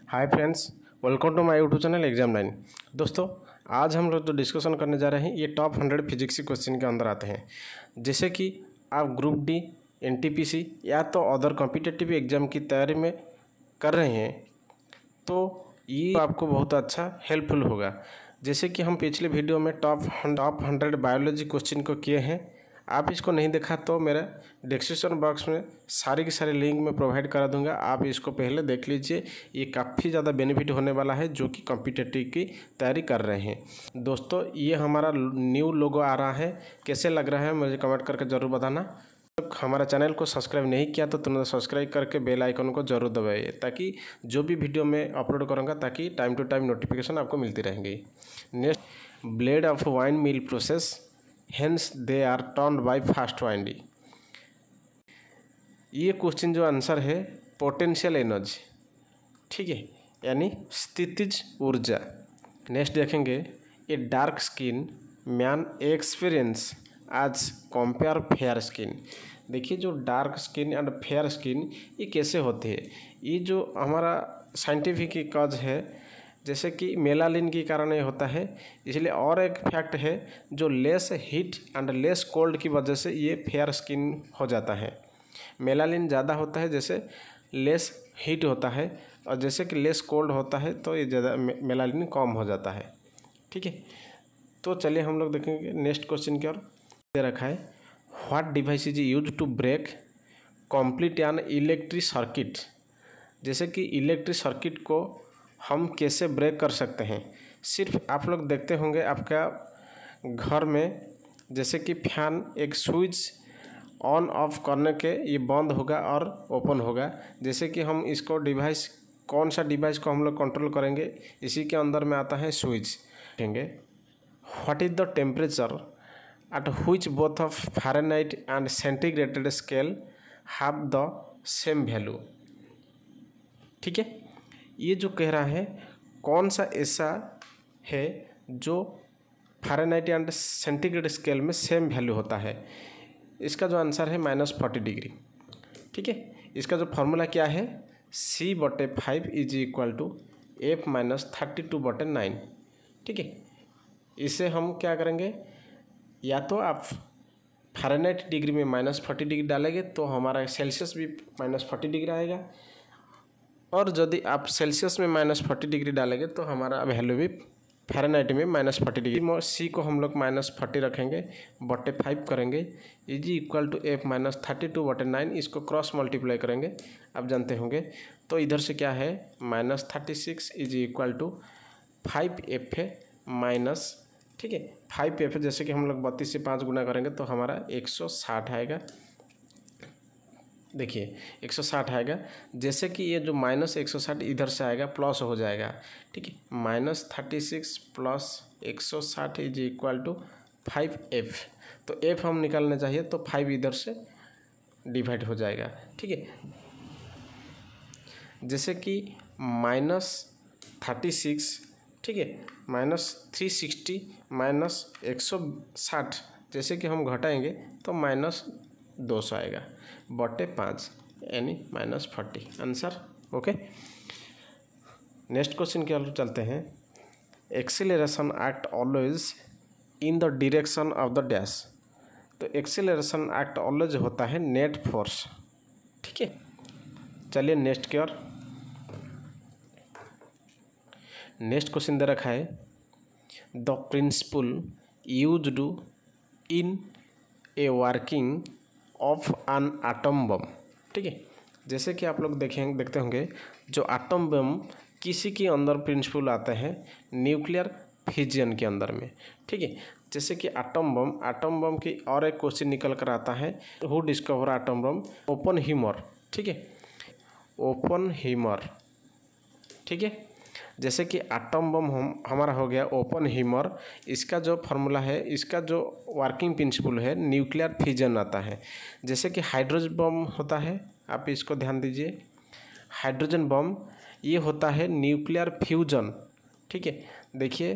Hi friends, welcome to my YouTube channel exam 9। दोस्तों, आज हम लोग जो डिस्कशन करने जा रहे हैं ये टॉप 100 फिजिक्स क्वेश्चन के अंदर आते हैं। जैसे कि आप ग्रुप डी, एनटीपीसी या तो अदर कॉम्पिटिटिव एग्जाम की तैयारी में कर रहे हैं तो ये आपको बहुत अच्छा हेल्पफुल होगा। जैसे कि हम पिछले वीडियो में टॉप 100 बायोलॉजी क्वेश्चन को किए हैं। आप इसको नहीं देखा तो मेरा डिस्क्रिप्शन बॉक्स में सारी की सारी लिंक मैं प्रोवाइड करा दूंगा, आप इसको पहले देख लीजिए। ये काफ़ी ज़्यादा बेनिफिट होने वाला है जो कि कॉम्पिटिटिव की तैयारी कर रहे हैं। दोस्तों, ये हमारा न्यू लोगो आ रहा है, कैसे लग रहा है मुझे कमेंट करके ज़रूर बताना। हमारा चैनल को सब्सक्राइब नहीं किया तो तुरंत सब्सक्राइब करके बेल आइकन को जरूर दबाइए, ताकि जो भी वीडियो मैं अपलोड करूँगा ताकि टाइम टू टाइम नोटिफिकेशन आपको मिलती रहेंगी। Next, blade of wind mill process, hence they are turned by fast windy. ये क्वेश्चन जो आंसर है पोटेंशियल एनर्जी, ठीक है, यानी स्थितिज ऊर्जा। नेक्स्ट देखेंगे, a dark skin man experience as compare fair skin. देखिए, जो dark skin and fair skin ये कैसे होती है, ये जो हमारा साइंटिफिक कॉज है, जैसे कि मेलानिन के कारण ये होता है। इसलिए और एक फैक्ट है, जो less heat and less cold की वजह से ये फेयर स्किन हो जाता है। मेलानिन ज़्यादा होता है जैसे लेस हीट होता है, और जैसे कि लेस कोल्ड होता है तो ये ज़्यादा मेलानिन कम हो जाता है, ठीक है। तो चलिए हम लोग देखेंगे नेक्स्ट क्वेश्चन की ओर। दे रखा है, what device is use to break complete an electric circuit. जैसे कि इलेक्ट्रिक सर्किट को हम कैसे ब्रेक कर सकते हैं। सिर्फ आप लोग देखते होंगे आपका घर में, जैसे कि फैन एक स्विच ऑन ऑफ करने के ये बंद होगा और ओपन होगा। जैसे कि हम इसको डिवाइस, कौन सा डिवाइस को हम लोग कंट्रोल करेंगे, इसी के अंदर में आता है स्विच। देखेंगे, what is the temperature at which both of Fahrenheit and centigrade scale have the same value. ठीक है, ये जो कह रहा है कौन सा ऐसा है जो फ़ारेनहाइट एंड सेंटीग्रेड स्केल में सेम वैल्यू होता है। इसका जो आंसर है -40 डिग्री। ठीक है, इसका जो फॉर्मूला क्या है, C/5 is equal to F - 32/9। ठीक है, इसे हम क्या करेंगे, या तो आप फ़ारेनहाइट डिग्री में -40 डिग्री डालेंगे तो हमारा सेल्सियस भी -40 डिग्री आएगा, और यदि आप सेल्सियस में -40 डिग्री डालेंगे तो हमारा वैल्यू भी फ़ारेनहाइट में -40 डिग्री। सी को हम लोग -40 रखेंगे, बटे 5 करेंगे, इज इक्वल टू F - 32/9। इसको क्रॉस मल्टीप्लाई करेंगे, आप जानते होंगे। तो इधर से क्या है, -36 इज इक्वल टू 5F है माइनस, ठीक है, 5F। जैसे कि हम लोग 32 से 5 गुना करेंगे तो हमारा 160 आएगा। देखिए 160 आएगा, जैसे कि ये जो -160 इधर से आएगा प्लस हो जाएगा। ठीक है, -36 plus 160 is equal to 5F। तो F हम निकालना चाहिए तो 5 इधर से डिवाइड हो जाएगा। ठीक है, जैसे कि -36, ठीक है, -360 -160, जैसे कि हम घटाएंगे तो -200 आएगा, बटे 5 यानी -40 आंसर। ओके, नेक्स्ट क्वेश्चन की ओर चलते हैं। Acceleration act always in the direction of the dash. तो एक्सीलरेशन एक्ट ऑलवेज होता है नेट फोर्स। ठीक है, चलिए नेक्स्ट की ओर। नेक्स्ट क्वेश्चन दे रखा है, the principle used in a working of an atom bomb. ठीक है, जैसे कि आप लोग देखते होंगे, जो एटम बम किसी के अंदर प्रिंसिपल आते हैं, न्यूक्लियर फिजन के अंदर में। ठीक है, जैसे कि एटम बम की और एक क्वेश्चन निकल कर आता है, हु डिस्कवर एटम बम, ओपनहीमर। ठीक है, ओपनहीमर। ठीक है, जैसे कि एटम बम हमारा हो गया ओपनहीमर। इसका जो फार्मूला है, इसका जो वर्किंग प्रिंसिपल है, न्यूक्लियर फिजन आता है। जैसे कि हाइड्रोजन बम होता है, आप इसको ध्यान दीजिए, हाइड्रोजन बम ये होता है न्यूक्लियर फ्यूजन। ठीक है, देखिए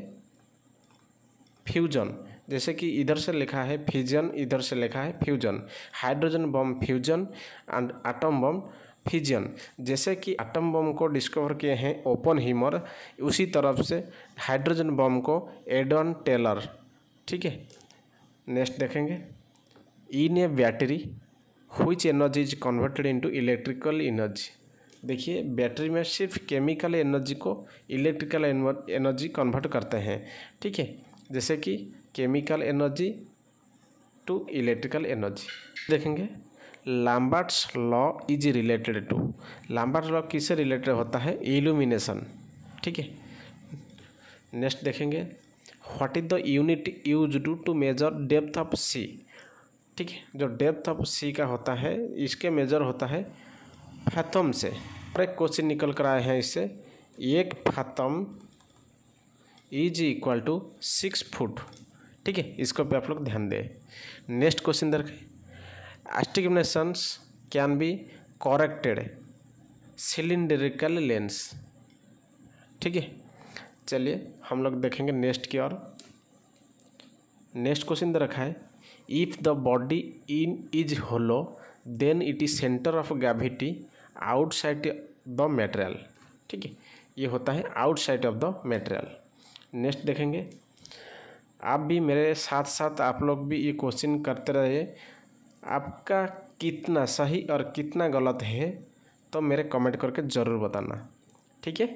फ्यूजन, जैसे कि इधर से लिखा है फिजन, इधर से लिखा है fusion. Hydrogen bomb fusion and atom bomb fission, जैसे कि एटम बम को डिस्कवर किए हैं ओपनहीमर, उसी तरफ से हाइड्रोजन बम को एडन टेलर। ठीक है, नेक्स्ट देखेंगे, in a battery which energy is converted into electrical energy. देखिए बैटरी में सिर्फ केमिकल एनर्जी को इलेक्ट्रिकल एनर्जी कन्वर्ट करते हैं। ठीक है, जैसे कि chemical energy to electrical energy. देखेंगे Lambert's law is related to, Lambert's law किससे रिलेटेड होता है, इल्यूमिनेशन। ठीक है, नेक्स्ट देखेंगे, what is the unit used to measure depth of sea. ठीक है, जो डेप्थ ऑफ सी का होता है इसके मेजर होता है फैथम से। और एक क्वेश्चन निकल कर आए हैं इससे, एक fathom is equal to 6 foot. ठीक है, इसको पे आप लोग ध्यान दें। नेक्स्ट क्वेश्चन देखें, estimations can be corrected cylindrical lens. ठीक है, चलिए हम लोग देखेंगे नेक्स्ट की ओर। नेक्स्ट क्वेश्चन दे रखा है, if the body in is hollow then it is centre of gravity outside the material. ठीक है, ये होता है outside of the material. Next देखेंगे, आप भी मेरे साथ साथ आप लोग भी ये क्वेश्चन करते रहिए, आपका कितना सही और कितना गलत है तो मेरे कमेंट करके ज़रूर बताना। ठीक है,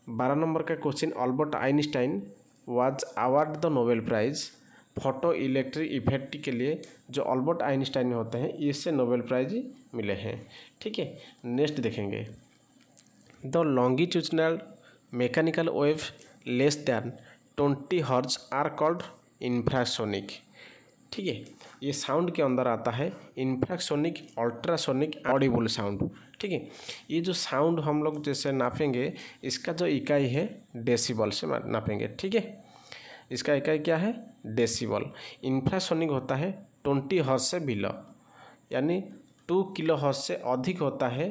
12 नंबर का question, Albert Einstein was award the Nobel prize photo electric effect के लिए जो अल्बर्ट आइंस्टाइन होते हैं इससे नोबेल प्राइज मिले हैं। ठीक है, नेक्स्ट देखेंगे, the longitudinal mechanical wave less than 20 hertz are called infrasonic. ठीक है, ये साउंड के अंदर आता है इंफ्रासोनिक, अल्ट्रासोनिक, ऑडिबल साउंड। ठीक है, ये जो साउंड हम लोग जैसे नापेंगे इसका जो इकाई है डेसिबल से नापेंगे। ठीक है, इसका इकाई क्या है, डेसिबल। इंफ्रासोनिक होता है 20 हर्ट्ज से बिलो, यानी 2 किलो हर्ट्ज से अधिक होता है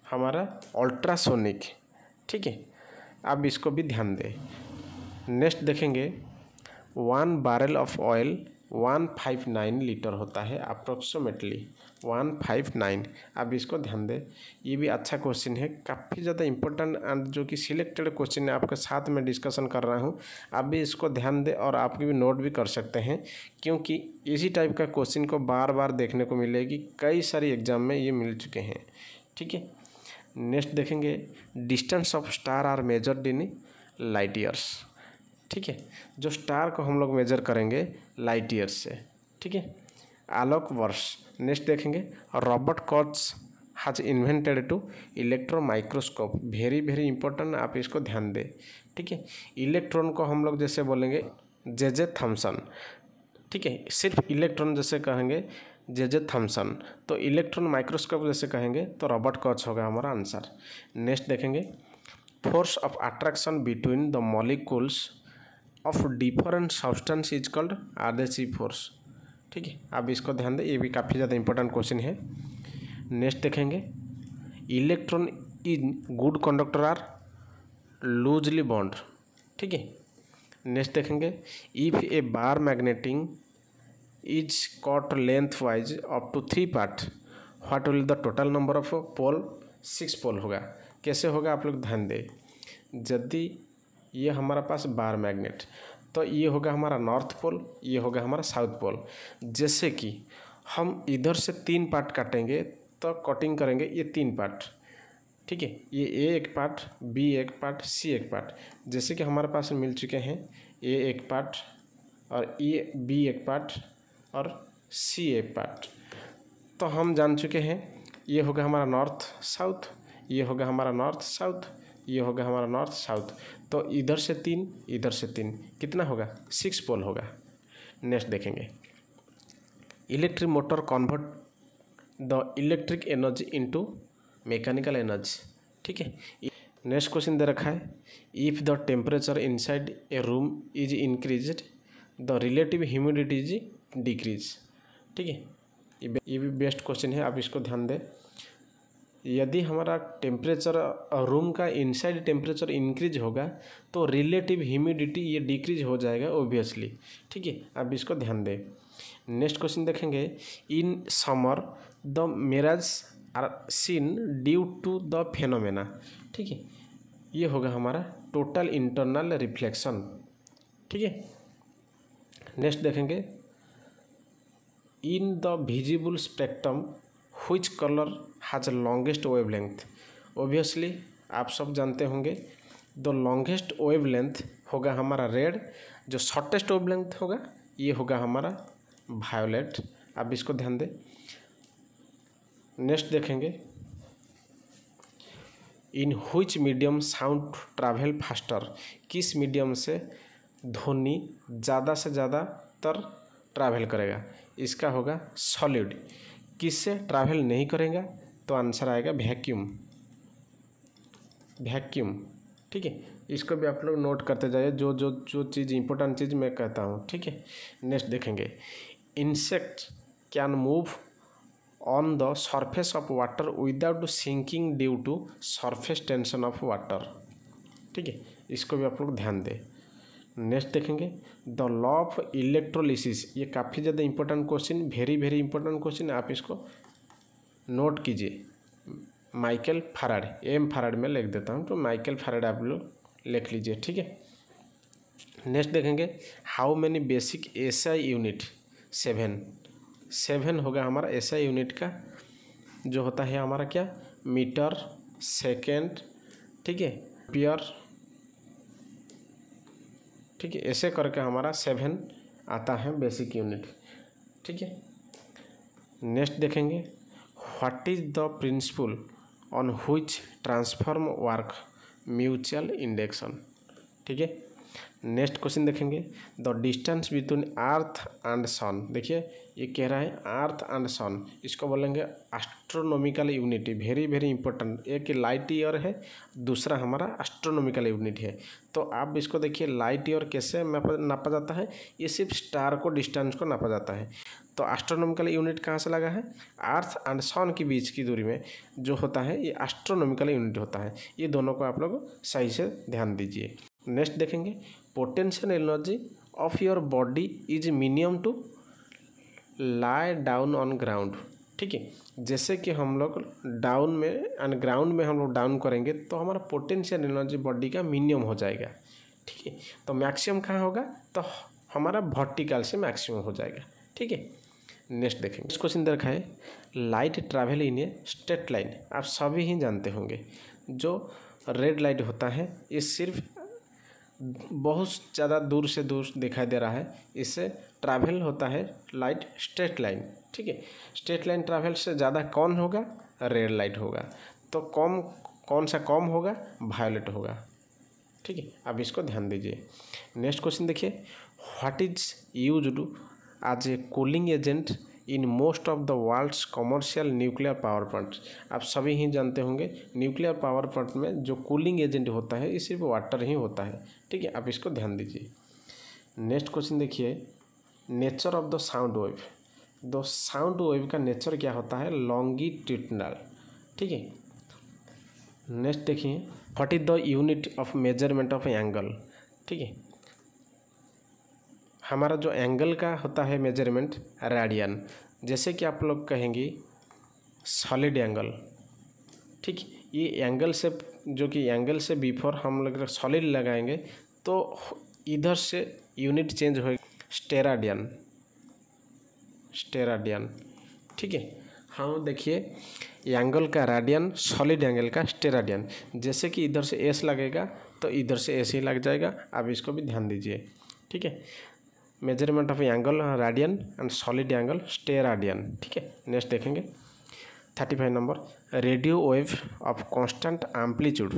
हमारा अल्ट्रासोनिक। ठीक है, अब इसको भी ध्यान दें। नेक्स्ट देखेंगे, 1 बैरल ऑफ ऑयल 159 लीटर होता है अप्रोक्सीमेटली 159। अब इसको ध्यान दें, ये भी अच्छा क्वेश्चन है, काफ़ी ज़्यादा इंपॉर्टेंट एंड जो कि सिलेक्टेड क्वेश्चन है आपके साथ में डिस्कशन कर रहा हूँ। आप भी इसको ध्यान दें और आप भी नोट भी कर सकते हैं, क्योंकि इसी टाइप का क्वेश्चन को बार बार देखने को मिलेगी, कई सारी एग्जाम में ये मिल चुके हैं। ठीक है, नेक्स्ट देखेंगे, distance of star are measured in light years. ठीक है, जो स्टार को हम लोग मेजर करेंगे लाइट ईयर्स से। ठीक है, आलोक वर्ष। नेक्स्ट देखेंगे, Robert Koch has invented to electro microscope. Very very important, आप इसको ध्यान दें। ठीक है, इलेक्ट्रॉन को हम लोग जैसे बोलेंगे जे थॉमसन। ठीक है, सिर्फ इलेक्ट्रॉन जैसे कहेंगे जे थॉमसन, तो इलेक्ट्रॉन माइक्रोस्कोप जैसे कहेंगे तो रॉबर्ट कॉच होगा हमारा आंसर। नेक्स्ट देखेंगे, force of attraction between the molecules of different substance is called adhesive force. ठीक है, आप इसको ध्यान दें, ये भी काफ़ी ज़्यादा इंपॉर्टेंट क्वेश्चन है। नेक्स्ट देखेंगे, electron in good conductor are loosely bond. ठीक है, नेक्स्ट देखेंगे, if a bar magnet is cut length wise up to 3 part what will the total number of pole, 6 pole होगा। कैसे होगा आप लोग ध्यान दें, यदि ये हमारा पास बार मैग्नेट, तो ये होगा हमारा नॉर्थ पोल, ये होगा हमारा साउथ पोल। जैसे कि हम इधर से 3 पार्ट काटेंगे तो कटिंग करेंगे ये 3 पार्ट। ठीक है, ये ए एक पार्ट, बी एक पार्ट, सी एक पार्ट। जैसे कि हमारे पास मिल चुके हैं ए एक पार्ट और ए बी एक पार्ट और सी एक पार्ट, तो हम जान चुके हैं ये होगा हमारा नॉर्थ साउथ, ये होगा हमारा नॉर्थ साउथ, ये होगा हमारा नॉर्थ साउथ। तो इधर से 3 इधर से 3 कितना होगा, 6 पोल होगा। नेक्स्ट देखेंगे, electric motor convert the electric energy into mechanical energy. ठीक है, नेक्स्ट क्वेश्चन दे रखा है, if the temperature inside a room is increased the relative humidity is decrease. ठीक है, ये भी बेस्ट क्वेश्चन है, आप इसको ध्यान दें। यदि हमारा टेम्परेचर रूम का इनसाइड टेम्परेचर इंक्रीज होगा तो रिलेटिव ह्यूमिडिटी ये डिक्रीज हो जाएगा ओबियसली। ठीक है, आप इसको ध्यान दें। नेक्स्ट क्वेश्चन देखेंगे, in summer the mirage are seen due to the phenomena. ठीक है, ये होगा हमारा टोटल इंटरनल रिफ्लेक्शन। ठीक है, नेक्स्ट देखेंगे in the visible spectrum which colour has longest wavelength. Obviously आप सब जानते होंगे द लॉन्गेस्ट वेवलेंथ होगा हमारा रेड, जो शॉर्टेस्ट वेवलेंथ होगा ये होगा हमारा वायोलेट। आप इसको ध्यान दें। नेक्स्ट देखेंगे in which medium sound travel faster. किस मीडियम से ध्वनि ज़्यादा से ज़्यादातर ट्रैवल करेगा, इसका होगा सॉलिड। किससे ट्रैवल नहीं करेगा तो आंसर आएगा वैक्यूम। वैक्यूम, ठीक है, इसको भी आप लोग नोट करते जाइए, जो जो जो चीज़ इंपॉर्टेंट चीज़ मैं कहता हूँ। ठीक है, नेक्स्ट देखेंगे insect can move on the surface of water without sinking due to surface tension of water. ठीक है, इसको भी आप लोग ध्यान दें। नेक्स्ट देखेंगे द लॉ ऑफ इलेक्ट्रोलिसिस। ये काफ़ी ज़्यादा important question, very very important question, आप इसको नोट कीजिए। माइकल फैराडे, एम फैराडे में लिख देता हूँ, तो माइकल फैराडे आप लोग लिख लीजिए। ठीक है, नेक्स्ट देखेंगे how many basic SI unit. 7 होगा हमारा एसआई यूनिट का, जो होता है हमारा क्या, मीटर, सेकेंड, ठीक है, एम्पियर। ठीक है, ऐसे करके हमारा 7 आता है बेसिक यूनिट। ठीक है, नेक्स्ट देखेंगे what is the principle on which transform work, mutual induction. ठीक है, नेक्स्ट क्वेश्चन देखेंगे the distance between earth and sun. देखिए ये कह रहा है अर्थ एंड सन, इसको बोलेंगे astronomical unit. Very very important, एक लाइट ईयर है, दूसरा हमारा एस्ट्रोनॉमिकल यूनिट है। तो आप इसको देखिए लाइट ईयर कैसे नापा जाता है, ये सिर्फ स्टार को डिस्टेंस को नापा जाता है। तो एस्ट्रोनॉमिकल यूनिट कहाँ से लगा है, अर्थ एंड सन के बीच की दूरी में जो होता है ये एस्ट्रोनॉमिकल यूनिट होता है। ये दोनों को आप लोग सही से ध्यान दीजिए। नेक्स्ट देखेंगे potential energy of your body is minimum to lie down on ground. ठीक है, जैसे कि हम लोग डाउन में एंड ग्राउंड में हम लोग डाउन करेंगे तो हमारा पोटेंशियल एनर्जी बॉडी का मिनिमम हो जाएगा। ठीक है, तो मैक्सिमम कहाँ होगा, तो हमारा वर्टिकल से मैक्सिमम हो जाएगा। ठीक है, नेक्स्ट देखेंगे इस क्वेश्चन देखा है light travel in a straight line. आप सभी ही जानते होंगे जो रेड लाइट होता है ये सिर्फ बहुत ज़्यादा दूर से दूर दिखाई दे रहा है, इससे ट्रैवल होता है लाइट स्ट्रेट लाइन। ठीक है, स्ट्रेट लाइन ट्रैवल से ज़्यादा कौन होगा, रेड लाइट होगा। तो कौन सा कम होगा, वायलेट होगा। ठीक है, अब इसको ध्यान दीजिए। नेक्स्ट क्वेश्चन देखिए what is used as a cooling agent in most of the world's commercial nuclear power plant. आप सभी ही जानते होंगे न्यूक्लियर पावर प्लांट में जो कूलिंग एजेंट होता है ये सिर्फ वाटर ही होता है। ठीक है, आप इसको ध्यान दीजिए। नेक्स्ट क्वेश्चन देखिए nature of the sound wave. The sound wave का नेचर क्या होता है, लॉन्गिट्यूडिनल। ठीक है, नेक्स्ट देखिए what is the unit of measurement of angle. ठीक है, हमारा जो एंगल का होता है मेजरमेंट रेडियन। जैसे कि आप लोग कहेंगे सॉलिड एंगल। ठीक, ये एंगल से जो कि एंगल से बिफोर हम लोग सॉलिड लगाएंगे तो इधर से यूनिट चेंज होगा स्टेराडियन। स्टेराडियन, ठीक है, हाँ देखिए एंगल का रेडियन, सॉलिड एंगल का स्टेराडियन। जैसे कि इधर से एस लगेगा तो इधर से एस ही लग जाएगा। आप इसको भी ध्यान दीजिए। ठीक है, measurement of angle radian and solid angle steradian. ठीक है, नेक्स्ट देखेंगे 35 number radio wave of constant amplitude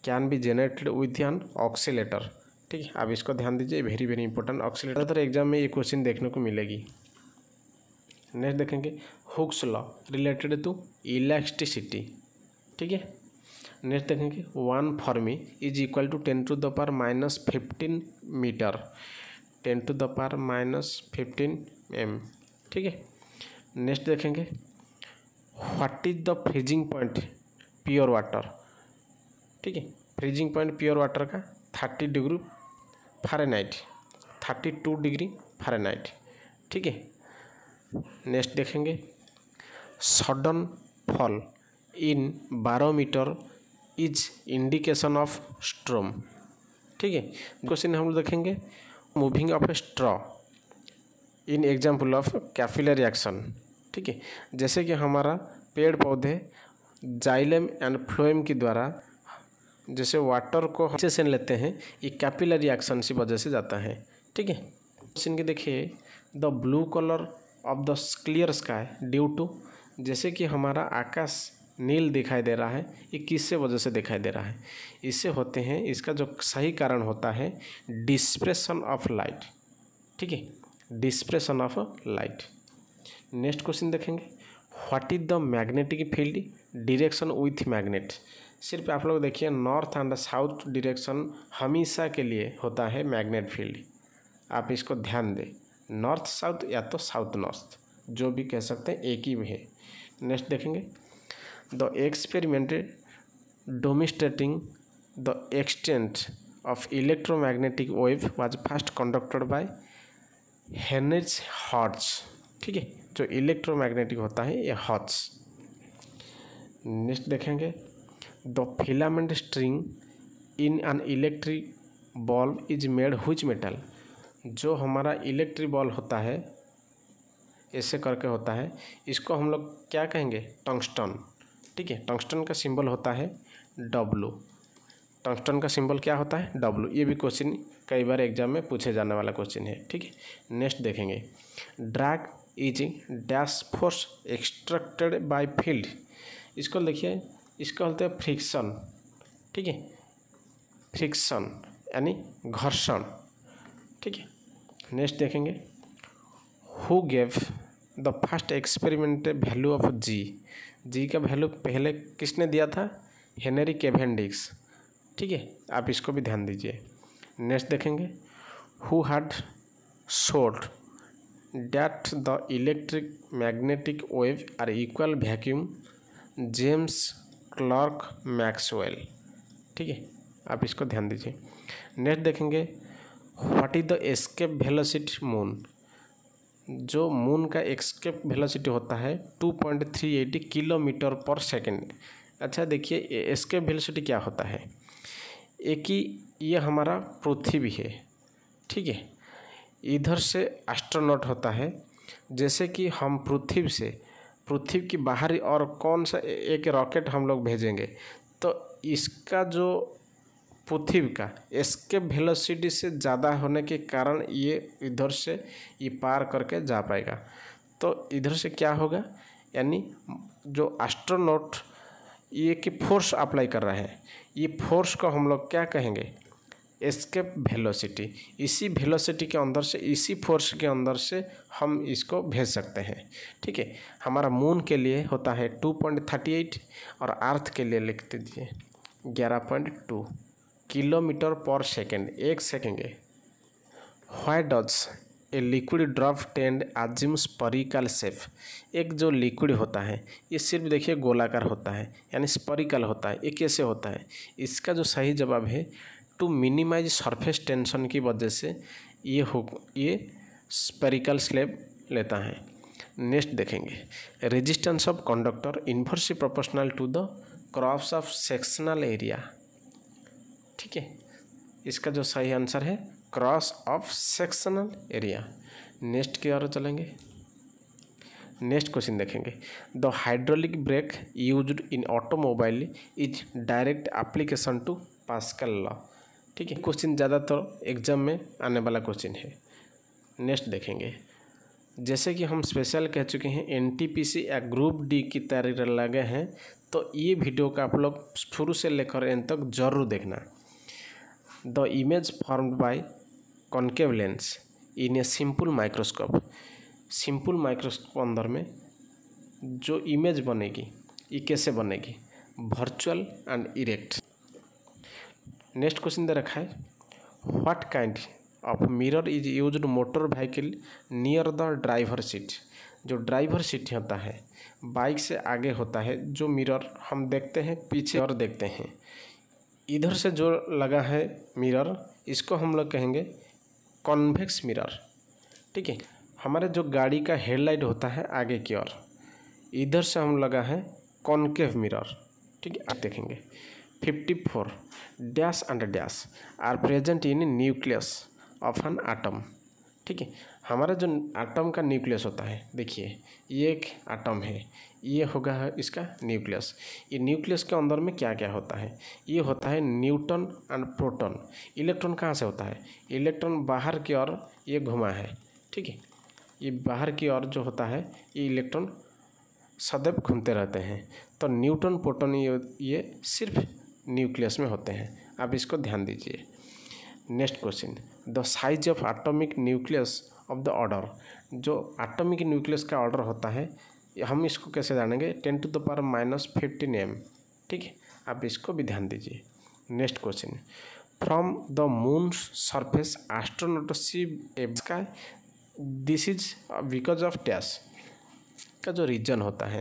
can be generated with an oscillator. ठीक है, आप इसको ध्यान दीजिए, वेरी वेरी इंपॉर्टेंट। ऑक्सीलेटर ज़्यादातर एग्जाम में ये क्वेश्चन देखने को मिलेगी। नेक्स्ट देखेंगे Hooke's law related to electricity. ठीक है, नेक्स्ट देखेंगे 1 fermi is equal to 10⁻⁻15 metre, 10⁻⁻15 m। ठीक है, नेक्स्ट देखेंगे what is the freezing point pure water. ठीक है, फ्रीजिंग पॉइंट प्योर वाटर का 30 डिग्री फ़ारेनहाइट, 32 डिग्री फ़ारेनहाइट। ठीक है, नेक्स्ट देखेंगे sudden fall in barometer is indication of स्ट्रोम। ठीक है, क्वेश्चन हम लोग देखेंगे moving of A straw in example of capillary action. ठीक है, जैसे कि हमारा पेड़ पौधे जाइलम एंड फ्लोएम के द्वारा जैसे वाटर को नीचे से लेते हैं, ये कैपिलरी एक्शन की वजह से जाता है। ठीक है, क्वेश्चन के देखिए the blue colour of the clear sky due to, जैसे कि हमारा आकाश नील दिखाई दे रहा है, ये किससे वजह से दिखाई दे रहा है? इससे होते हैं, इसका जो सही कारण होता है डिस्पर्शन ऑफ लाइट। ठीक है, dispersion of light. Next question देखेंगे what is the magnetic field direction with magnet. सिर्फ आप लोग देखिए नॉर्थ एंड साउथ डायरेक्शन हमेशा के लिए होता है मैग्नेट फील्ड, आप इसको ध्यान दें। नॉर्थ साउथ या तो साउथ नॉर्थ जो भी कह सकते हैं एक ही है। नेक्स्ट देखेंगे the experiment demonstrating the extent of electromagnetic wave was first conducted by Heinrich hertz. ठीक है, जो इलेक्ट्रोमैग्नेटिक होता है ये हर्ट्ज। नेक्स्ट देखेंगे the filament string in an electric bulb is made which metal. जो हमारा इलेक्ट्रिक बल्ब होता है ऐसे करके होता है, इसको हम लोग क्या कहेंगे? टंगस्टन। ठीक है, टंगस्टन का सिंबल होता है डब्लू। टंगस्टन का सिंबल क्या होता है? डब्लू। ये भी क्वेश्चन कई बार एग्जाम में पूछे जाने वाला क्वेश्चन है। ठीक है, नेक्स्ट देखेंगे drag is dash force extracted by field. इसको देखिए, इसको बोलते हैं फ्रिक्शन। ठीक है, फ्रिक्शन यानी घर्षण। ठीक है, नेक्स्ट देखेंगे who gave the first experiment value of G. G का वैल्यू पहले किसने दिया था? Henry Cavendish. ठीक है, आप इसको भी ध्यान दीजिए। नेक्स्ट देखेंगे who had showed that the electric magnetic wave are equal vacuum. James Clerk Maxwell. ठीक है, आप इसको ध्यान दीजिए। नेक्स्ट देखेंगे what is the escape velocity moon. जो मून का एस्केप वेलोसिटी होता है 2.380 किलोमीटर पर सेकेंड। अच्छा देखिए एस्केप वेलोसिटी क्या होता है? एक ही ये हमारा पृथ्वी है। ठीक है, इधर से एस्ट्रोनॉट होता है, जैसे कि हम पृथ्वी की बाहरी और कौन सा एक रॉकेट हम लोग भेजेंगे, तो इसका जो पृथ्वी का एस्केप वेलोसिटी से ज़्यादा होने के कारण ये इधर से ये पार करके जा पाएगा। तो इधर से क्या होगा, यानी जो एस्ट्रोनॉट ये कि फोर्स अप्लाई कर रहे हैं, ये फोर्स को हम लोग क्या कहेंगे? Escape velocity. इसी वेलोसिटी के अंदर से, इसी फोर्स के अंदर से हम इसको भेज सकते हैं। ठीक है, हमारा मून के लिए होता है 2.38 और अर्थ के लिए लिख दीजिए 11.2 किलोमीटर पर सेकेंड। एक सेकेंड है। Why does a liquid drop tend assume spherical shape. एक जो लिक्विड होता है ये सिर्फ देखिए गोलाकार होता है, यानी स्फेरिकल होता है। ये कैसे होता है? इसका जो सही जवाब है टू मिनिमाइज सरफेस टेंशन की वजह से ये स्फेरिकल शेप लेता है। नेक्स्ट देखेंगे resistance of conductor inversely proportional to the cross of sectional area. ठीक है, इसका जो सही आंसर है cross of sectional area. Next की ओर चलेंगे। नेक्स्ट क्वेश्चन देखेंगे the hydraulic brake used in automobile is direct application to Pascal law. ठीक है, क्वेश्चन ज़्यादातर एग्जाम में आने वाला क्वेश्चन है। नेक्स्ट देखेंगे जैसे कि हम स्पेशल कह चुके हैं एनटीपीसी या ग्रुप डी की तैयारी लगे हैं, तो ये वीडियो का आप लोग शुरू से लेकर एंड तक जरूर देखना। The image formed by concave lens in a simple microscope. Simple microscope अंदर में जो इमेज बनेगी ये कैसे बनेगी? Virtual and erect. Next question दे रखा है what kind of mirror is used motor vehicle near the driver seat. जो ड्राइवर सीट होता है बाइक से आगे होता है, जो मिरर हम देखते हैं पीछे और देखते हैं, इधर से जो लगा है मिरर इसको हम लोग कहेंगे कॉन्वेक्स मिरर। ठीक है, हमारे जो गाड़ी का हेडलाइट होता है आगे की ओर, इधर से हम लगा है कॉनकेव मिरर, ठीक है। आप देखेंगे 54 dash and dash are present in nucleus of an atom, ठीक है। हमारा जो आटम का न्यूक्लियस होता है, देखिए ये एक आटम है, ये होगा है इसका न्यूक्लियस। ये न्यूक्लियस के अंदर में क्या क्या होता है, ये होता है न्यूट्रॉन एंड प्रोटॉन। इलेक्ट्रॉन कहाँ से होता है, इलेक्ट्रॉन बाहर की ओर ये घुमा है, ठीक है। ये बाहर की ओर जो होता है ये इलेक्ट्रॉन सदैव घूमते रहते हैं। तो न्यूट्रॉन प्रोटॉन ये सिर्फ न्यूक्लियस में होते हैं, आप इसको ध्यान दीजिए। Next question, the size of atomic nucleus of the order. जो एटॉमिक न्यूक्लियस का ऑर्डर होता है हम इसको कैसे जानेंगे, 10⁻⁻15 m, ठीक है। आप इसको भी ध्यान दीजिए। Next question, from the moon surface astronaut see a sky, this is because of dash का जो रीजन होता है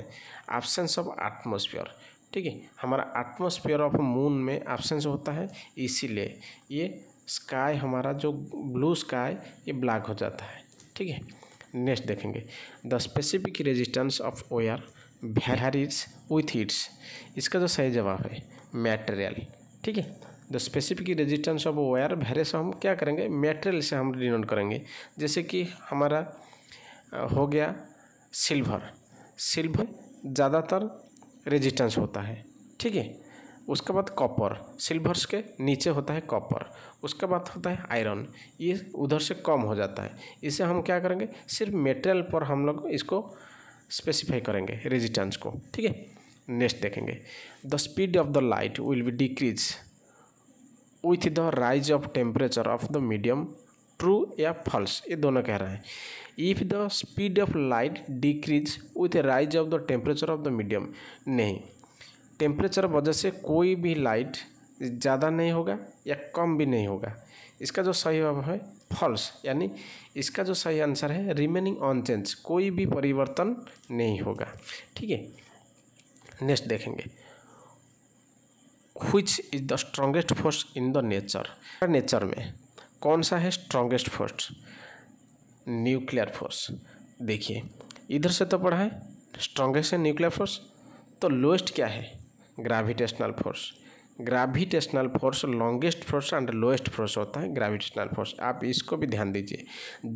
एब्सेंस ऑफ एटमॉस्फेयर, ठीक है। हमारा एटमॉस्फेयर ऑफ मून में एब्सेंस होता है, इसीलिए ये स्काई हमारा जो ब्लू स्काई ये ब्लैक हो जाता है, ठीक है। नेक्स्ट देखेंगे, the specific resistance of wire varies with its. इसका जो सही जवाब है मटेरियल, ठीक है। The specific resistance of wire varies हम क्या करेंगे, मटेरियल से हम डिनोट करेंगे। जैसे कि हमारा हो गया सिल्वर, सिल्वर ज़्यादातर रेजिस्टेंस होता है, ठीक है। उसके बाद कॉपर, सिल्वर्स के नीचे होता है कॉपर। उसके बाद होता है आयरन, ये उधर से कम हो जाता है। इसे हम क्या करेंगे, सिर्फ मेटेरियल पर हम लोग इसको स्पेसिफाई करेंगे रेजिस्टेंस को, ठीक है। नेक्स्ट देखेंगे, the speed of the light will be decrease with the rise of temperature of the medium, true या फॉल्स, ये दोनों कह रहे हैं। If the speed of light decrease with rise of the temperature of the medium, नहीं, temperature वजह से कोई भी लाइट ज़्यादा नहीं होगा या कम भी नहीं होगा। इसका जो सही जवाब है फॉल्स, यानी इसका जो सही आंसर है रिमेनिंग ऑन चेंज, कोई भी परिवर्तन नहीं होगा, ठीक है। नेक्स्ट देखेंगे, which is the strongest force in the nature. Nature में कौन सा है स्ट्रॉन्गेस्ट फोर्स, न्यूक्लियर फोर्स। देखिए इधर से तो पढ़ा है स्ट्रॉन्गेस्ट है न्यूक्लियर फोर्स, तो लोएस्ट क्या है, gravitational force. Gravitational force longest force and lowest force होता है ग्रेविटेशनल फोर्स। आप इसको भी ध्यान दीजिए,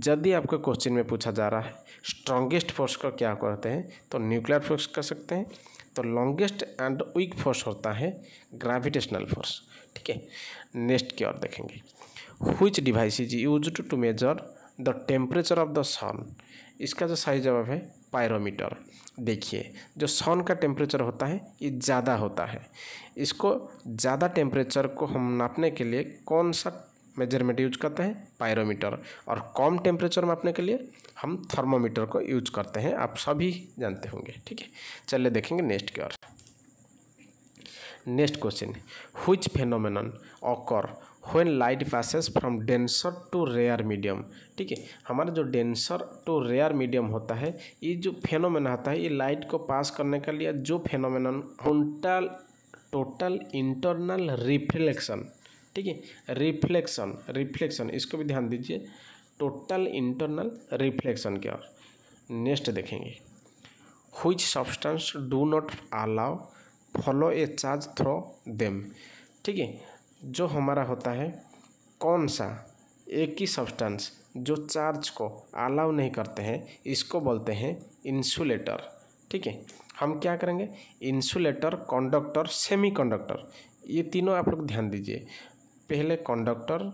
यदि आपको क्वेश्चन में पूछा जा रहा है स्ट्रॉन्गेस्ट फोर्स को क्या कहते हैं, तो न्यूक्लियर फोर्स कह सकते हैं। तो लॉन्गेस्ट एंड वीक फोर्स होता है ग्रेविटेशनल फोर्स, ठीक है। नेक्स्ट की ओर देखेंगे, which device is used to measure the temperature of the sun. इसका जो सही जवाब है पायरोमीटर। देखिए जो सन का टेम्परेचर होता है ये ज़्यादा होता है, इसको ज़्यादा टेम्परेचर को हम नापने के लिए कौन सा मेजरमेंट यूज करते हैं, पायरोमीटर। और कम टेम्परेचर मापने के लिए हम थर्मोमीटर को यूज करते हैं, आप सभी जानते होंगे, ठीक है। चलिए देखेंगे नेक्स्ट की ओर। Next question, which phenomenon occur when light passes from denser to rare medium. ठीक है, हमारा जो डेंसर टू रेयर मीडियम होता है, ये जो फेनोमेना होता है, ये लाइट को पास करने के लिए जो फेनोमेनन टोटल इंटरनल रिफ्लेक्शन, ठीक है, रिफ्लेक्शन इसको भी ध्यान दीजिए, टोटल इंटरनल रिफ्लेक्शन की ओर। नेक्स्ट देखेंगे, which substance do not allow follow a charge through them. ठीक है, जो हमारा होता है कौन सा एक ही सब्सटेंस जो चार्ज को अलाउ नहीं करते हैं, इसको बोलते हैं इंसुलेटर। ठीक है, हम क्या करेंगे, इंसुलेटर, कंडक्टर, सेमी कंडक्टर, ये तीनों आप लोग ध्यान दीजिए। पहले कंडक्टर,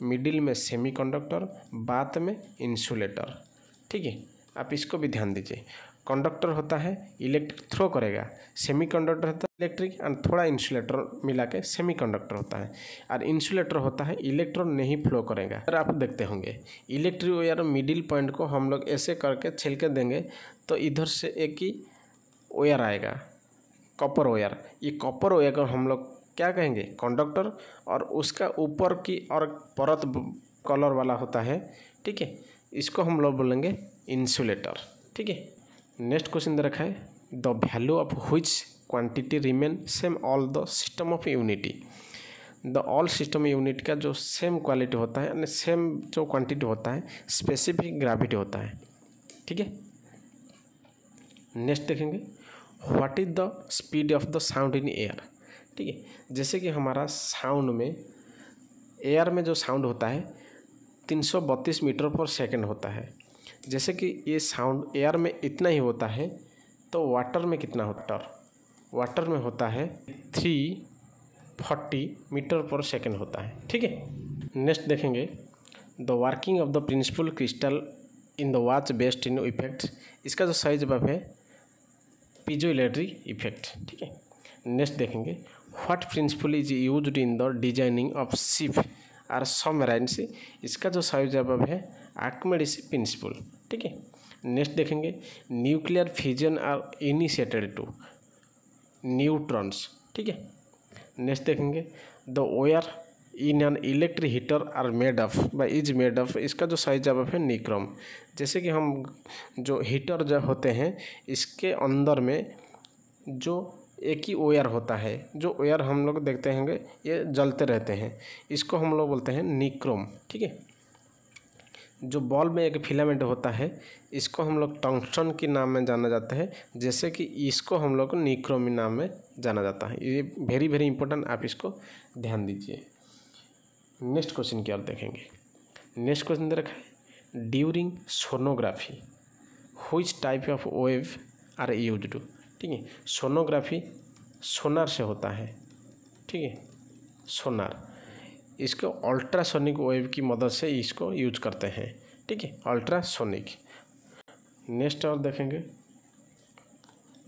मिडिल में सेमी कंडक्टर, बाद में इंसुलेटर। ठीक है, आप इसको भी ध्यान दीजिए। कंडक्टर होता है इलेक्ट्रिक थ्रो करेगा, सेमी कंडक्टर होता है इलेक्ट्रिक एंड थोड़ा इंसुलेटर मिला के सेमी कंडक्टर होता है, और इंसुलेटर होता है इलेक्ट्रॉन नहीं फ्लो करेगा। अगर आप देखते होंगे इलेक्ट्रिक वायर मिडिल पॉइंट को हम लोग ऐसे करके छिल के देंगे तो इधर से एक ही वायर आएगा, कॉपर वायर। ये कॉपर वायर को हम लोग क्या कहेंगे, कंडक्टर, और उसका ऊपर की और परत कलर वाला होता है, ठीक है, इसको हम लोग बोलेंगे इंसुलेटर। ठीक है, नेक्स्ट क्वेश्चन दे रखा है, the value of which quantity remain same all the system of unity. The all system unit का जो सेम क्वालिटी होता है, यानी सेम जो क्वांटिटी होता है, स्पेसिफिक ग्रेविटी होता है। ठीक है, नेक्स्ट देखेंगे, what is the speed of the sound in air. ठीक है, जैसे कि हमारा साउंड में, एयर में जो साउंड होता है 332 मीटर पर सेकंड होता है। जैसे कि ये साउंड एयर में इतना ही होता है, तो वाटर में कितना होता है? वाटर में होता है 340 मीटर पर सेकंड होता है। ठीक है, नेक्स्ट देखेंगे the working of the principle crystal in the watch based in effect. इसका जो सही जवाब है पीजो इलेक्ट्रिक इफेक्ट। ठीक है, नेक्स्ट देखेंगे what principle is used in the designing of ship or submarines. इसका जो सही जवाब है आर्किमिडीज प्रिंसिपल। ठीक है, नेक्स्ट देखेंगे nuclear fusion are initiated to neutrons. ठीक है, नेक्स्ट देखेंगे the wire in an electric heater are made of by is made of. इसका जो सही जवाब है निक्रोम। जैसे कि हम जो हीटर जो होते हैं इसके अंदर में जो एक ही वायर होता है, जो वायर हम लोग देखते हैं ये जलते रहते हैं, इसको हम लोग बोलते हैं निक्रोम। ठीक है, जो बॉल में एक फिलामेंट होता है इसको हम लोग टंगस्टन के नाम में जाना जाता है, जैसे कि इसको हम लोग निक्रोम नाम में जाना जाता है। ये वेरी वेरी इंपॉर्टेंट, आप इसको ध्यान दीजिए। नेक्स्ट क्वेश्चन की ओर देखेंगे। नेक्स्ट क्वेश्चन दे रखा है during sonography which type of wave are used to. ठीक है, सोनोग्राफी सोनार से होता है। ठीक है, सोनार, इसको अल्ट्रासोनिक वेव की मदद से इसको यूज करते हैं। ठीक है, अल्ट्रासोनिक। नेक्स्ट और देखेंगे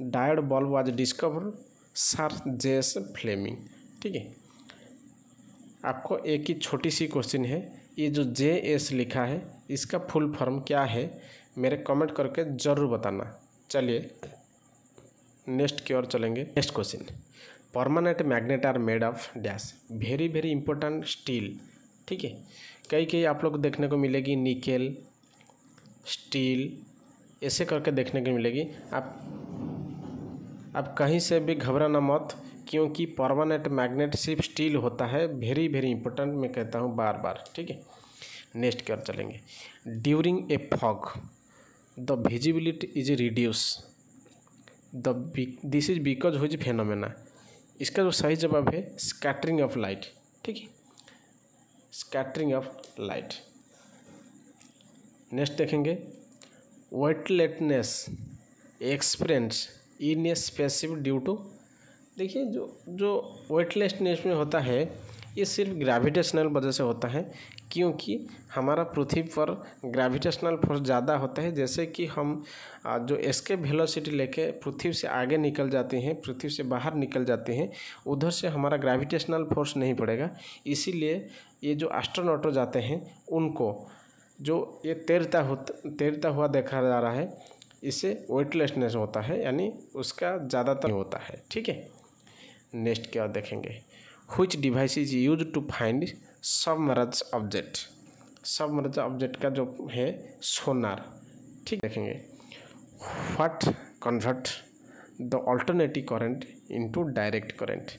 diode bulb was discover sir जेस फ्लेमिंग। ठीक है, आपको एक ही छोटी सी क्वेश्चन है, ये जो JS लिखा है इसका फुल फॉर्म क्या है, मेरे कमेंट करके ज़रूर बताना। चलिए नेक्स्ट की ओर चलेंगे। Next question permanent magnet are made of dash. Very very important steel. ठीक है, कई आप लोग देखने को मिलेगी निकेल, स्टील, ऐसे करके देखने को मिलेगी। आप कहीं से भी घबराना मत, क्योंकि परमानेंट मैग्नेट सिर्फ स्टील होता है। वेरी वेरी इंपॉर्टेंट, मैं कहता हूँ बार बार। ठीक है, नेक्स्ट की ओर चलेंगे। During a fog the visibility is reduce this is because हुई फेनोमेना। इसका जो सही जवाब है स्कैटरिंग ऑफ लाइट। ठीक है, स्कैटरिंग ऑफ लाइट। नेक्स्ट देखेंगे weightlessness experience in a specific due to. देखिए जो वेटलेसनेस में होता है ये सिर्फ ग्रेविटेशनल वजह से होता है, क्योंकि हमारा पृथ्वी पर ग्रेविटेशनल फोर्स ज़्यादा होता है। जैसे कि हम जो एस्केप वेलोसिटी लेके पृथ्वी से आगे निकल जाते हैं, पृथ्वी से बाहर निकल जाते हैं, उधर से हमारा ग्रेविटेशनल फोर्स नहीं पड़ेगा। इसीलिए ये जो एस्ट्रोनॉट जाते हैं उनको जो ये तैरता हुआ देखा जा रहा है, इससे वेटलेसनेस होता है, यानी उसका ज़्यादातर होता है। ठीक है, नेक्स्ट क्या देखेंगे which device is use to find submerge object. Submerge object का जो है सोनार। ठीक, देखेंगे what convert the alternative current into direct current.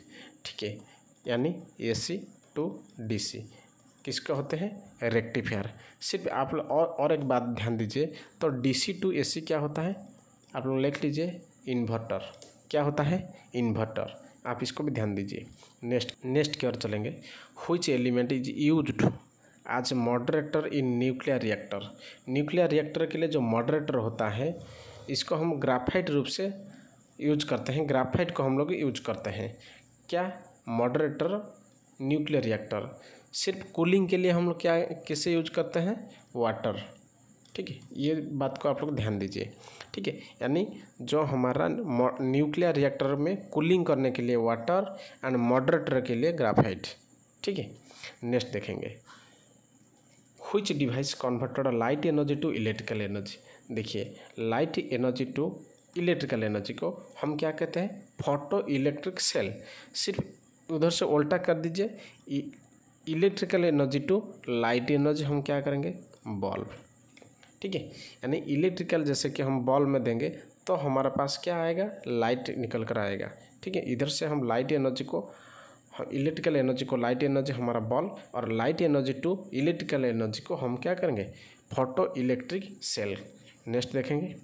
ठीक है, यानी AC टू DC किसका होते हैं रेक्टिफायर। सिर्फ आप लोग और एक बात ध्यान दीजिए, तो DC टू AC क्या होता है, आप लोग लिख लीजिए इन्वर्टर। क्या होता है इन्वर्टर, आप इसको भी ध्यान दीजिए। नेक्स्ट की ओर चलेंगे व्हिच एलिमेंट इज यूज्ड आज moderator in nuclear reactor. Nuclear reactor के लिए जो मॉडरेटर होता है इसको हम ग्राफाइट रूप से यूज करते हैं। ग्राफाइट को हम लोग यूज करते हैं। क्या मॉडरेटर न्यूक्लियर रिएक्टर सिर्फ कूलिंग के लिए हम लोग क्या किसे यूज करते हैं वाटर। ठीक है, ये बात को आप लोग ध्यान दीजिए। ठीक है, यानी जो हमारा न्यूक्लियर रिएक्टर में कूलिंग करने के लिए वाटर एंड मॉडरेटर के लिए ग्राफाइट। ठीक है, नेक्स्ट देखेंगे which device converted light energy to electrical energy. देखिए light energy to electrical energy को हम क्या कहते हैं फोटो इलेक्ट्रिक सेल। सिर्फ उधर से उल्टा कर दीजिए, electrical energy to light energy हम क्या करेंगे बल्ब। ठीक है, यानी इलेक्ट्रिकल जैसे कि हम बॉल में देंगे तो हमारे पास क्या आएगा लाइट निकल कर आएगा। ठीक है, इधर से हम लाइट एनर्जी को इलेक्ट्रिकल एनर्जी को लाइट एनर्जी हमारा बॉल, और light energy to electrical energy को हम क्या करेंगे फोटो इलेक्ट्रिक सेल। नेक्स्ट देखेंगे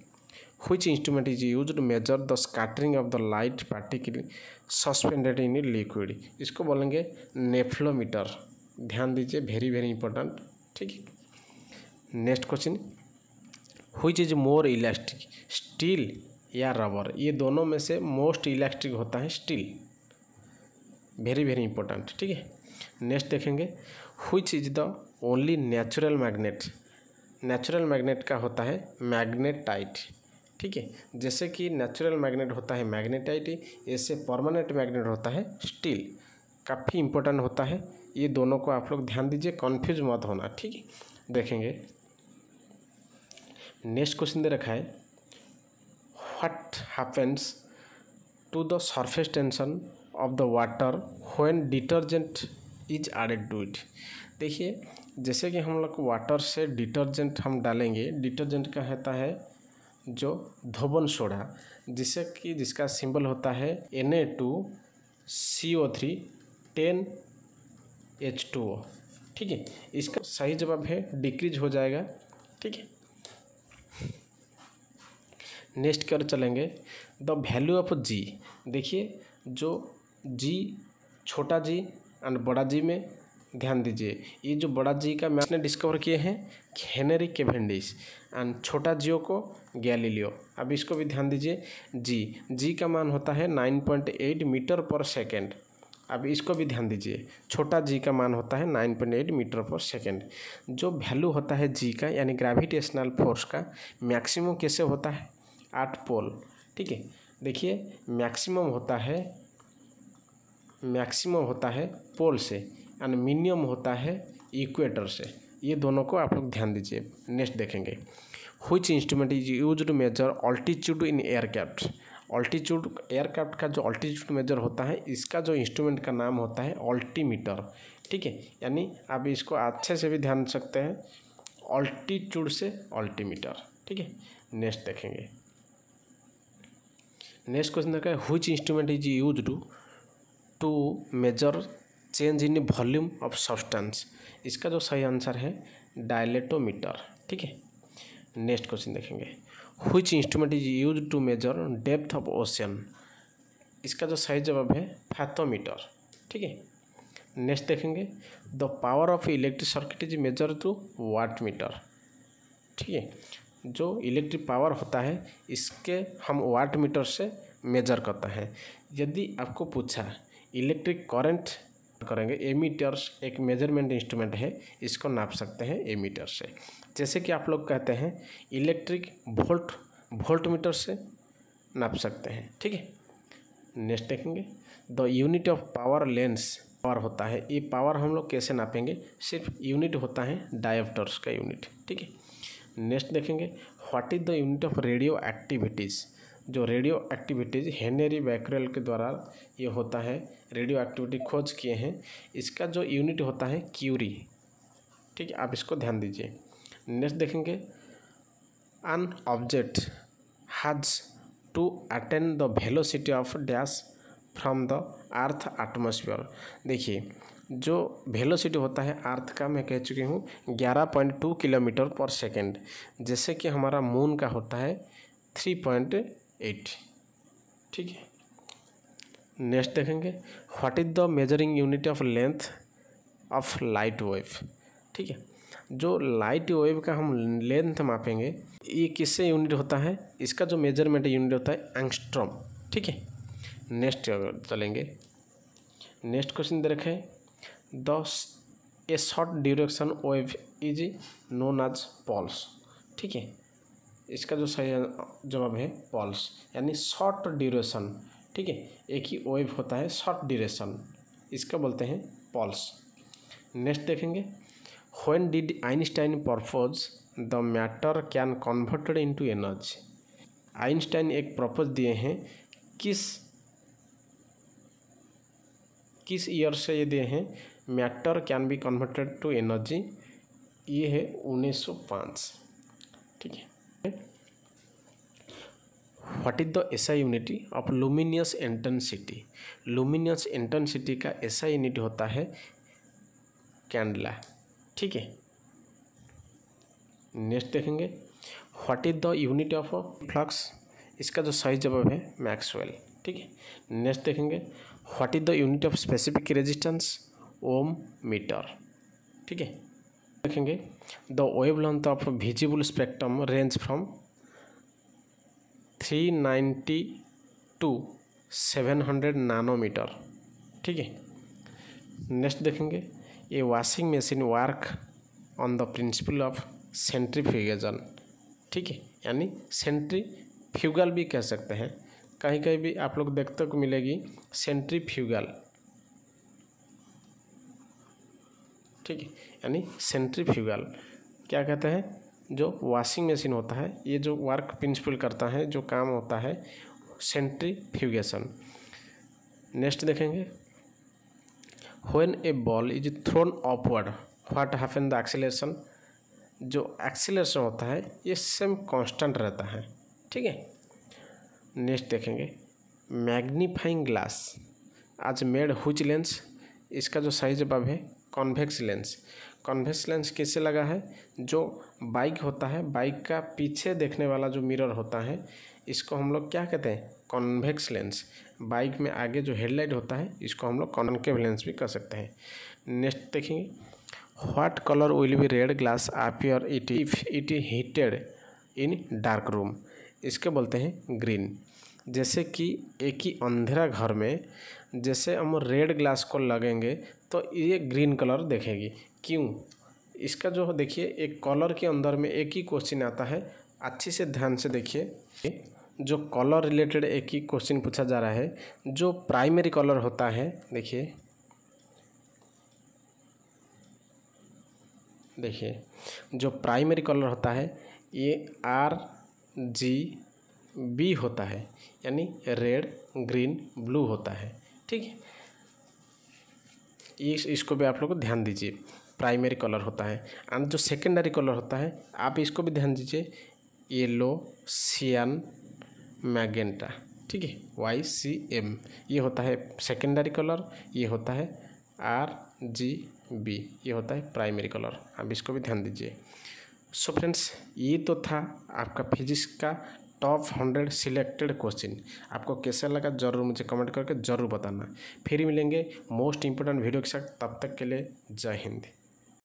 Which instrument is used to measure the scattering of the light particle suspended in a liquid? इसको बोलेंगे नेफ्लोमीटर। ध्यान दीजिए, वेरी वेरी इंपॉर्टेंट। ठीक है, next question, which is more elastic, steel या रबर? ये दोनों में से मोस्ट इलास्टिक होता है स्टील। Very very important. ठीक है, नेक्स्ट देखेंगे, which is the only natural magnet? Natural magnet का होता है मैग्नेटाइट। ठीक है, जैसे कि नेचुरल मैग्नेट होता है मैग्नेटाइट, ऐसे परमानेंट मैग्नेट होता है स्टील। काफ़ी इंपॉर्टेंट होता है, ये दोनों को आप लोग ध्यान दीजिए, कन्फ्यूज मत होना। ठीक है, देखेंगे नेक्स्ट क्वेश्चन दे रखा है, what happens to the surface tension of the water when detergent is added to it? देखिए, जैसे कि हम लोग वाटर से डिटर्जेंट हम डालेंगे, डिटर्जेंट का होता है जो धोबन सोडा, जिसका सिंबल होता है Na2CO3 10H2O। ठीक है, इसका सही जवाब है डिक्रीज हो जाएगा। ठीक है, नेक्स्ट कर चलेंगे, द वैल्यू ऑफ जी। देखिए, जो जी, छोटा जी एंड बड़ा जी में ध्यान दीजिए, ये जो बड़ा जी का मैथ ने डिस्कवर किए हैं हेनरी कैवेंडिश, एंड छोटा जियो को गैलीलियो। अब इसको भी ध्यान दीजिए, जी का मान होता है 9.8 मीटर पर सेकेंड। अब इसको भी ध्यान दीजिए, छोटा जी का मान होता है 9.8 मीटर पर सेकेंड। जो वैल्यू होता है जी का, यानी ग्रेविटेशनल फोर्स का मैक्सिमम कैसे होता है? 8 पोल। ठीक है, देखिए मैक्सिमम होता है पोल से एंड मिनिमम होता है इक्वेटर से। ये दोनों को आप लोग ध्यान दीजिए। नेक्स्ट देखेंगे, which instrument is used to measure altitude in aircraft? Altitude, aircraft का जो ऑल्टीट्यूड मेजर होता है, इसका जो इंस्ट्रूमेंट का नाम होता है ऑल्टीमीटर। ठीक है, यानी आप इसको अच्छे से भी ध्यान सकते हैं, ऑल्टीट्यूड से ऑल्टीमीटर। ठीक है, नेक्स्ट देखेंगे, नेक्स्ट क्वेश्चन देखा है, which instrument is used to measure change in volume of substance? इसका जो सही आंसर है डायलेटोमीटर। ठीक है, नेक्स्ट क्वेश्चन देखेंगे, which instrument is used to measure depth of ocean? इसका जो सही जवाब है फैथोमीटर। ठीक है, नेक्स्ट देखेंगे, the power of electric circuit is measure through wattmeter. ठीक है, जो इलेक्ट्रिक पावर होता है इसके हम वाट मीटर से मेजर करते हैं। यदि आपको पूछा इलेक्ट्रिक करंट करेंगे, एमीटर्स एक मेजरमेंट इंस्ट्रूमेंट है, इसको नाप सकते हैं एमीटर से। जैसे कि आप लोग कहते हैं इलेक्ट्रिक वोल्ट मीटर से नाप सकते हैं। ठीक है, नेक्स्ट देखेंगे, the unit of power lens power होता है। ये पावर हम लोग कैसे नापेंगे? सिर्फ यूनिट होता है डायोप्टर्स का यूनिट। ठीक है, नेक्स्ट देखेंगे, what is the unit of radio activities? जो रेडियो एक्टिविटीज़ हेनरी बैकरेल के द्वारा ये होता है, रेडियो एक्टिविटी खोज किए हैं, इसका जो यूनिट होता है क्यूरी। ठीक है, आप इसको ध्यान दीजिए। नेक्स्ट देखेंगे, an object has to attain the velocity of dash from the earth atmosphere. देखिए, जो वेलोसिटी होता है अर्थ का, मैं कह चुकी हूँ 11.2 किलोमीटर पर सेकेंड, जैसे कि हमारा मून का होता है 3.8। ठीक है, नेक्स्ट देखेंगे, what is the measuring unit of length of light wave? ठीक है, जो लाइट वेव का हम लेंथ मापेंगे, ये किससे यूनिट होता है? इसका जो मेजरमेंट यूनिट होता है एंगस्ट्रॉम। ठीक है, नेक्स्ट चलेंगे, नेक्स्ट क्वेश्चन दे रखे हैं, a short duration wave is known as pulse. ठीक है, इसका जो सही जवाब है पल्स, यानी शॉर्ट ड्यूरेशन। ठीक है, एक ही वेव होता है शॉर्ट ड्यूरेशन, इसका बोलते हैं पल्स। नेक्स्ट देखेंगे, when did Einstein propose the matter can converted into energy? Einstein एक प्रपोज दिए हैं, किस ईयर से ये दिए हैं, matter can be converted to energy? ये है 1905। ठीक है, what is the SI unity of luminous intensity? Luminous intensity का एसआई यूनिट होता है कैंडला। ठीक है, नेक्स्ट देखेंगे, what is the unit of flux, इसका जो सही जवाब है मैक्सवेल। ठीक है, नेक्स्ट देखेंगे what is the unit of specific resistance, ohm metre. ठीक है, देखेंगे the wavelength of visible spectrum range from 390 to 700 nanometre. ठीक है, नेक्स्ट देखेंगे ये washing machine work on the principle of centrifugation. ठीक है, यानी सेंट्रीफ्यूगल भी कह सकते हैं, कहीं कहीं भी आप लोग देखने को मिलेगी सेंट्रीफ्यूगल। ठीक है, यानी सेंट्रीफ्यूगल क्या कहते हैं, जो वॉशिंग मशीन होता है ये जो वर्क प्रिंसिपल करता है, जो काम होता है सेंट्रीफ्यूगेशन। नेक्स्ट देखेंगे when A ball is throne upward what happen the acceleration, जो एक्सीलरेशन होता है ये सेम कांस्टेंट रहता है। ठीक है, नेक्स्ट देखेंगे मैग्नीफाइंग ग्लास आज मेड व्हिच लेंस, इसका जो सही जवाब है कॉन्वेक्स लेंस। कॉन्वेक्स लेंस किससे लगा है, जो बाइक होता है, बाइक का पीछे देखने वाला जो मिरर होता है इसको हम लोग क्या कहते हैं, कॉन्वेक्स लेंस। बाइक में आगे जो हेडलाइट होता है इसको हम लोग कॉन्केव लेंस भी कह सकते हैं। नेक्स्ट देखेंगे what colour will be red glass appear it if it heated in dark room, इसके बोलते हैं ग्रीन। जैसे कि एक ही अंधेरा घर में जैसे हम रेड ग्लास को लगेंगे तो ये ग्रीन कलर देखेगी, क्यों, इसका जो देखिए एक कलर के अंदर में एक ही क्वेश्चन आता है, अच्छी से ध्यान से देखिए, जो कलर रिलेटेड एक ही क्वेश्चन पूछा जा रहा है। जो प्राइमरी कलर होता है देखिए जो प्राइमरी कलर होता है ये RGB होता है, यानी रेड ग्रीन ब्लू होता है। ठीक है, इसको भी आप लोग को ध्यान दीजिए, प्राइमरी कलर होता है। एंड जो सेकेंडरी कलर होता है आप इसको भी ध्यान दीजिए, येलो, सियान, मैजेंटा। ठीक है, YCM ये होता है सेकेंडरी कलर, ये होता है RGB, ये होता है प्राइमरी कलर, आप इसको भी ध्यान दीजिए। सो फ्रेंड्स ये तो था आपका फिजिक्स का टॉप 100 सिलेक्टेड क्वेश्चन। आपको कैसा लगा ज़रूर मुझे कमेंट करके ज़रूर बताना। फिर मिलेंगे मोस्ट इंपॉर्टेंट वीडियो के साथ, तब तक के लिए जय हिंद।